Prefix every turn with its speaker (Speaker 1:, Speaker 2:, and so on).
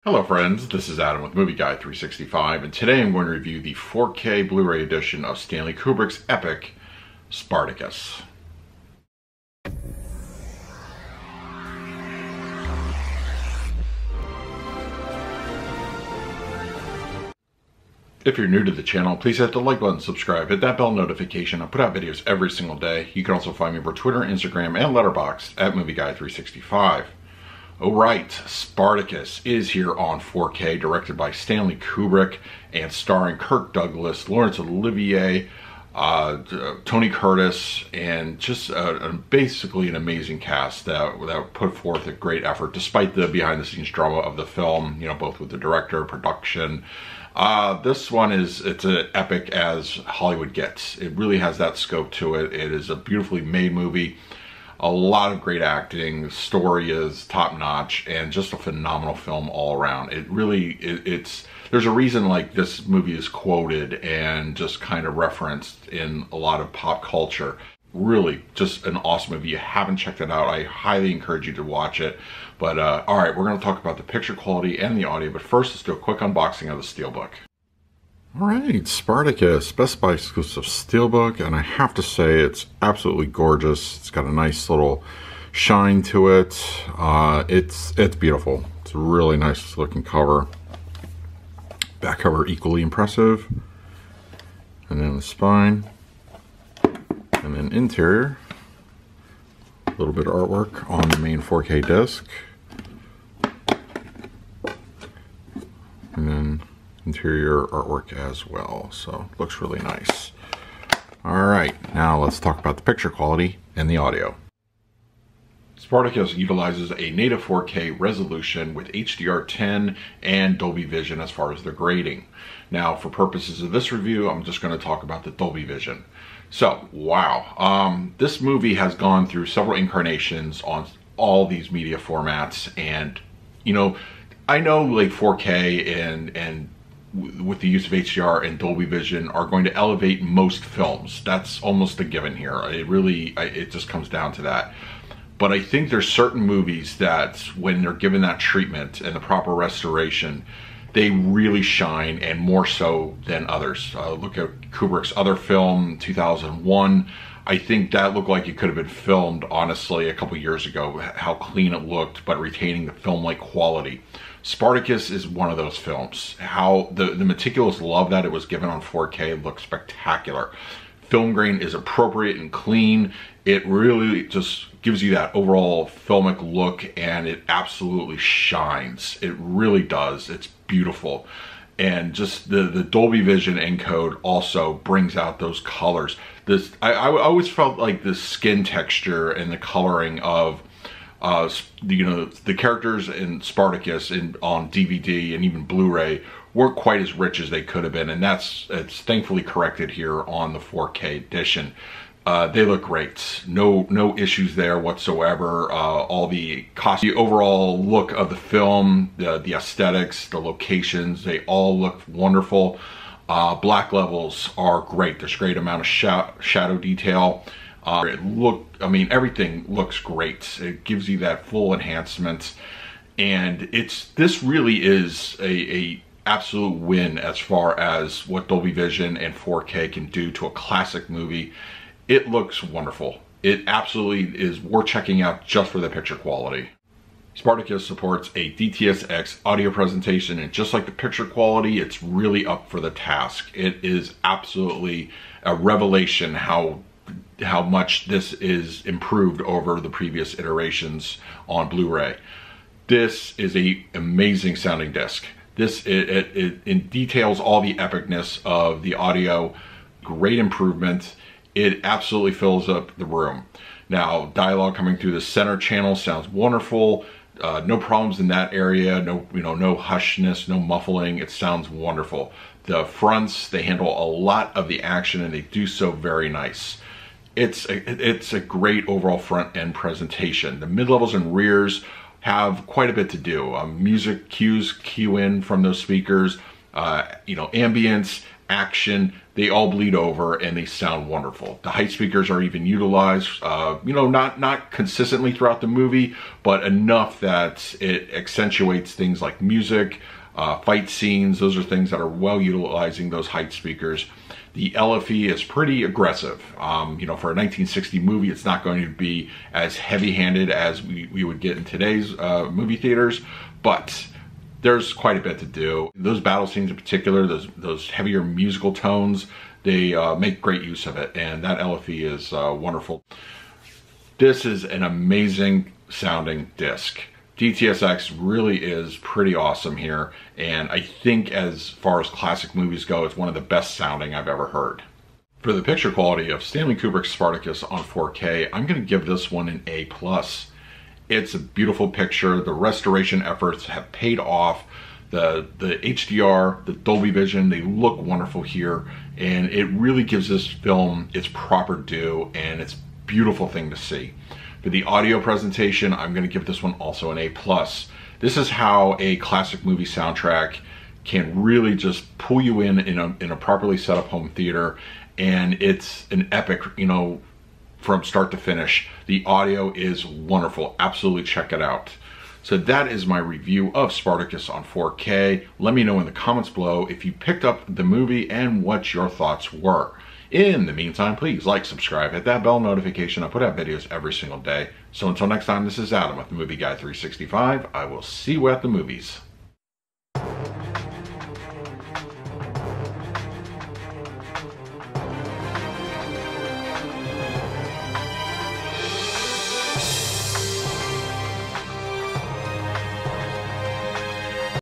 Speaker 1: Hello friends, this is Adam with Movie Guy 365, and today I'm going to review the 4K Blu-ray edition of Stanley Kubrick's epic, Spartacus. If you're new to the channel, please hit the like button, subscribe, hit that bell notification. I put out videos every single day. You can also find me over Twitter, Instagram, and Letterboxd at Movie Guy 365. Alright, Spartacus is here on 4K, directed by Stanley Kubrick and starring Kirk Douglas, Laurence Olivier, Tony Curtis, and just basically an amazing cast that put forth a great effort despite the behind-the-scenes drama of the film, you know, both with the director, production. This one it's an epic as Hollywood gets. It really has that scope to it. It is a beautifully made movie. A lot of great acting, the story is top-notch, and just a phenomenal film all around. It really, there's a reason like this movie is quoted and just kind of referenced in a lot of pop culture. Really, just an awesome movie. If you haven't checked it out, I highly encourage you to watch it. But all right, we're going to talk about the picture quality and the audio, but first let's do a quick unboxing of the Steelbook. Alright, Spartacus, Best Buy exclusive Steelbook, and I have to say it's absolutely gorgeous. It's got a nice little shine to it. It's beautiful. It's a really nice looking cover. Back cover equally impressive. And then the spine. And then interior. A little bit of artwork on the main 4K disc. And then interior artwork as well, so looks really nice. Alright, now let's talk about the picture quality and the audio. Spartacus utilizes a native 4K resolution with HDR10 and Dolby Vision as far as the grading. Now, for purposes of this review, I'm just going to talk about the Dolby Vision. So, wow, this movie has gone through several incarnations on all these media formats, and you know, I know like 4K and with the use of HDR and Dolby Vision are going to elevate most films. That's almost a given here. It just comes down to that. But I think there's certain movies that when they're given that treatment and the proper restoration, they really shine, and more so than others. Look at Kubrick's other film, 2001. I think that looked like it could have been filmed, honestly, a couple years ago, how clean it looked, but retaining the film-like quality. Spartacus is one of those films. How the meticulous love that it was given on 4K looks spectacular. Film grain is appropriate and clean. It really just gives you that overall filmic look, and it absolutely shines. It really does. It's beautiful. And just the Dolby Vision encode also brings out those colors. I always felt like the skin texture and the coloring of the characters in Spartacus on DVD and even Blu-ray weren't quite as rich as they could have been, and it's thankfully corrected here on the 4K edition. They look great. No issues there whatsoever. All the overall look of the film, the aesthetics, the locations, they all look wonderful. Black levels are great. There's a great amount of shadow detail. Everything looks great. It gives you that full enhancement, and this really is a absolute win as far as what Dolby Vision and 4K can do to a classic movie. It looks wonderful. It absolutely is worth checking out just for the picture quality. Spartacus supports a DTS:X audio presentation, and just like the picture quality, it's really up for the task. It is absolutely a revelation how much this is improved over the previous iterations on Blu-ray. This is an amazing sounding disc. It details all the epicness of the audio. Great improvement. It absolutely fills up the room. Now, dialogue coming through the center channel sounds wonderful. No problems in that area. No hushness, no muffling. It sounds wonderful. The fronts, they handle a lot of the action, and they do so very nice. It's a great overall front end presentation. The mid-levels and rears have quite a bit to do. Music cues cue in from those speakers. Ambience, action, they all bleed over and they sound wonderful. The height speakers are even utilized, you know, not consistently throughout the movie, but enough that it accentuates things like music, fight scenes. Those are things that are well utilizing those height speakers. The LFE is pretty aggressive. You know, for a 1960 movie, it's not going to be as heavy-handed as we would get in today's movie theaters, but there's quite a bit to do. Those battle scenes in particular, those heavier musical tones, they make great use of it, and that LFE is wonderful. This is an amazing sounding disc. DTS:X really is pretty awesome here, and I think as far as classic movies go, it's one of the best sounding I've ever heard. For the picture quality of Stanley Kubrick's Spartacus on 4K, I'm going to give this one an A+. It's a beautiful picture. The restoration efforts have paid off. The HDR, the Dolby Vision, they look wonderful here, and it really gives this film its proper due, and it's a beautiful thing to see. For the audio presentation, I'm going to give this one also an A+. This is how a classic movie soundtrack can really just pull you in a properly set up home theater, and it's an epic, you know, from start to finish. The audio is wonderful. Absolutely check it out. So that is my review of Spartacus on 4K. Let me know in the comments below if you picked up the movie and what your thoughts were. In the meantime, please like, subscribe, hit that bell notification. I put out videos every single day. So until next time, this is Adam with the Movie Guy 365. I will see you at the movies.